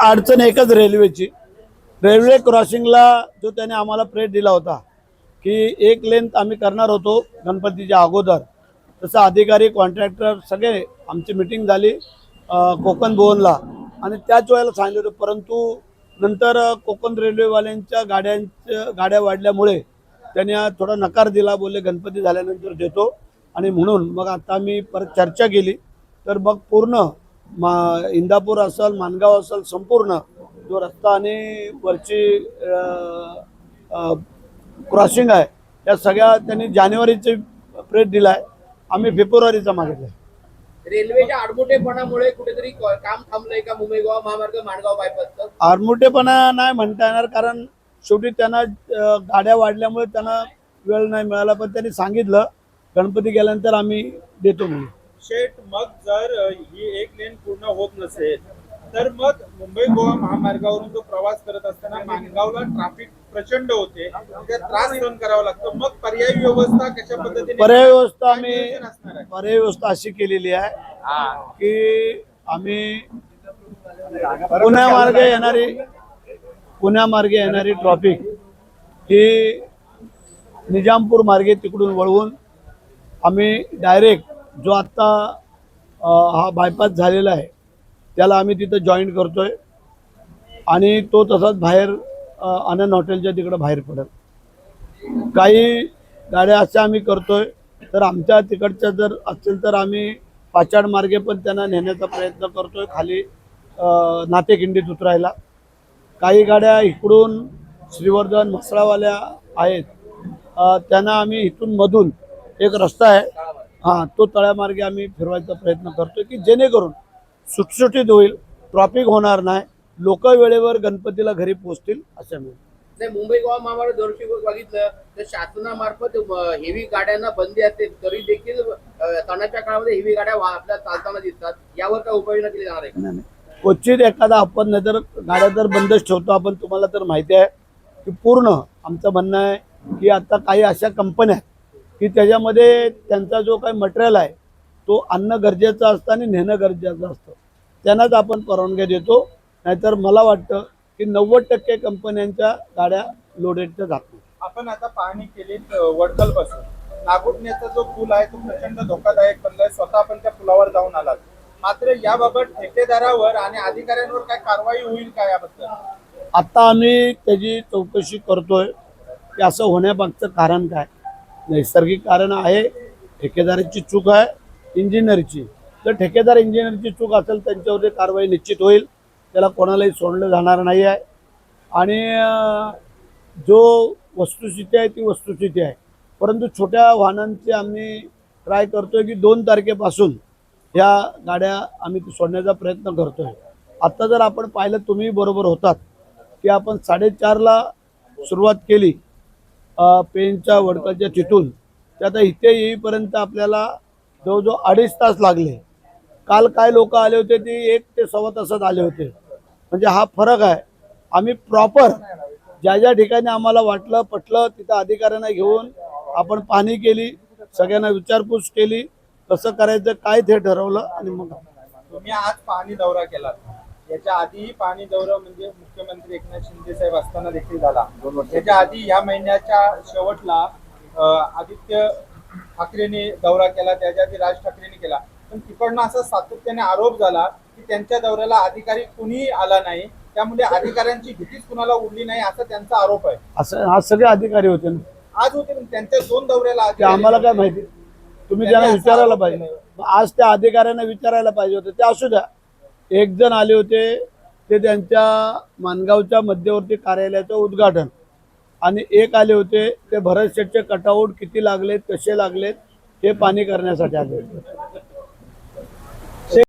अडचण एकच रेल्वेची। रेल्वे क्रॉसिंगला जो त्याने आम्हाला प्रेट दिला होता की एक लेन आम्ही करणार होतो गणपतीच्या अगोदर, तसं अधिकारी कॉन्ट्रॅक्टर सगळे आमची मीटिंग झाली कोकण भवनला आणि त्याच वेळेला सांगितलं होतं, परंतु नंतर कोकण रेल्वेवाल्यांच्या गाड्या वाढल्यामुळे त्यांनी थोडा नकार दिला, बोलले गणपती झाल्यानंतर देतो। आणि म्हणून मग आता मी परत चर्चा केली तर मग पूर्ण इंदापूर असेल मानगाव असेल संपूर्ण जो रस्ता आणि वरची क्रॉसिंग आहे त्या सगळ्या त्यांनी जानेवारीचे प्रेट दिलाय, आम्ही फेब्रुवारीचा मागितलाय। रेल्वेच्या आडमुठेपणामुळे कुठेतरी काम थांबलंय का मुंबई गोवा महामार्ग माणगाव बायपासचं? आडमुठेपणा नाही म्हणता येणार, कारण शेवटी त्यांना गाड्या वाढल्यामुळे त्यांना वेळ नाही मिळाला, पण त्यांनी सांगितलं गणपती गेल्यानंतर आम्ही देतो म्हणून। शेठ, मग जर ही एक लेन पूर्ण होत नसेल तर मग मुंबई गोवा महामार्गावरून जो प्रवास करत असताना माणगावला ट्रॅफिक प्रचंड होते, त्या त्रास सहन करावा लागतो, मग पर्यायी व्यवस्था कशा पद्धतीने? पर्यायी व्यवस्था अशी केलेली आहे की आम्ही पुण्यामार्गे येणारी ट्रॅफिक ही निजामपूर मार्गे तिकडून वळवून आम्ही डायरेक्ट जो आता हा बायपास झालेला आहे त्याला आम्ही तिथं जॉईंट करतोय आणि तो तसाच बाहेर आनंद हॉटेलच्या तिकडे बाहेर पडेल। काही गाड्या अशा आम्ही करतोय तर आमच्या तिकडच्या जर असेल तर आम्ही पाचाड मार्गे पण त्यांना नेण्याचा प्रयत्न करतोय, खाली नातेखिंडीत उतरायला। काही गाड्या इकडून श्रीवर्धन म्हसळावाल्या आहेत त्यांना आम्ही इथून मधून एक रस्ता आहे तो तळ्यामार्गे आम्ही फिरवायचा प्रयत्न करतोय की जेणेकरून सुटसुटीत होईल, ट्रॅफिक होणार नाही, लोक वेळेवर गणपतीला घरी पोहोचतील अशा मिळेल। नाही, मुंबई गोवा महामार्ग दर्शी बघितलं तर शासनामार्फत हेवी गाड्यांना बंदी असते, तरी देखील सणाच्या काळामध्ये हेवी गाड्या आपल्या चालताना दिसतात, यावर काय उपाययोजना केली जाणार आहे? नाही, क्वचित एखादा आपण नाही तर गाड्या तर बंदच ठेवतो आपण। तुम्हाला तर माहिती आहे की पूर्ण आमचं म्हणणं आहे की आता काही अशा कंपन्या की त्याच्यामध्ये त्यांचा जो काही मटेरियल आहे तो आणणं गरजेचं असतं आणि नेणं गरजेचं असतं, त्यांनाच आपण परवानग्या देतो। नाहीतर मला वाटतं की 90% कंपन्यांच्या गाड्या लोडेडच्या जात नाही। आपण आता पाहणी केली वडखल पासून नागोठण्याचा जो पूल आहे तो प्रचंड धोकादायक बनलाय, स्वतः आपण त्या पुलावर जाऊन आलात, मात्र याबाबत ठेकेदारावर आणि अधिकाऱ्यांवर काय कारवाई होईल का याबद्दल? आता आम्ही त्याची चौकशी करतोय की असं होण्यामागचं कारण काय। नैसर्गिक कारण आहे, ठेकेदाराची चूक आहे, इंजिनियरची। जर ठेकेदार इंजिनियरची चूक असेल त्यांच्यावरती कारवाई निश्चित होईल, त्याला कोणालाही सोडलं जाणार नाही आहे। आणि जो वस्तुस्थिती आहे ती वस्तुस्थिती आहे, परंतु छोट्या वाहनांची आम्ही ट्राय करतोय की 2 तारखेपासून ह्या गाड्या आम्ही सोडण्याचा प्रयत्न करतोय। आता जर आपण पाहिलं, तुम्ही बरोबर होतात की आपण 4:30ला सुरुवात केली पेनच्या वडकाच्या तिथून, ते आता इथे येईपर्यंत आपल्याला जवळजवळ 2.5 तास लागले। काल काय लोक आले होते ते 1 ते सव्वा तासात आले होते, म्हणजे हा फरक आहे। आम्ही प्रॉपर ज्या ठिकाणी आम्हाला वाटलं पटलं तिथं अधिकाऱ्यांना घेऊन आपण पाहणी केली, सगळ्यांना विचारपूस केली, कसं करायचं काय ते ठरवलं आणि मग तुम्ही आज पाहणी दौरा केला, याच्या आधीही पाहणी दौरा म्हणजे मुख्यमंत्री एकनाथ शिंदे साहेब असताना देखील झाला। याच्या आधी या महिन्याच्या शेवटला आदित्य ठाकरेंनी दौरा केला, त्याच्या आधी राज ठाकरेंनी केला, पण तिकडनं असा सातत्याने आरोप झाला की त्यांच्या दौऱ्याला अधिकारी कुणीही आला नाही, त्यामुळे अधिकाऱ्यांची भीतीच कुणाला उडली नाही असा त्यांचा आरोप आहे। असं आज सगळे अधिकारी होते ना, आज होते पण त्यांच्या 2 दौऱ्याला आम्हाला काय माहिती, तुम्ही त्यांना विचारायला पाहिजे। आज त्या अधिकाऱ्यांना विचारायला पाहिजे होतं, ते असू द्या। 1 जण आले होते ते त्यांच्या मानगावच्या मध्यवर्ती कार्यालयाचं उद्घाटन, आणि 1 आले होते ते भरत शेठचे कटआउट किती लागलेत कसे लागलेत हे पाहणी करण्यासाठी आले होते।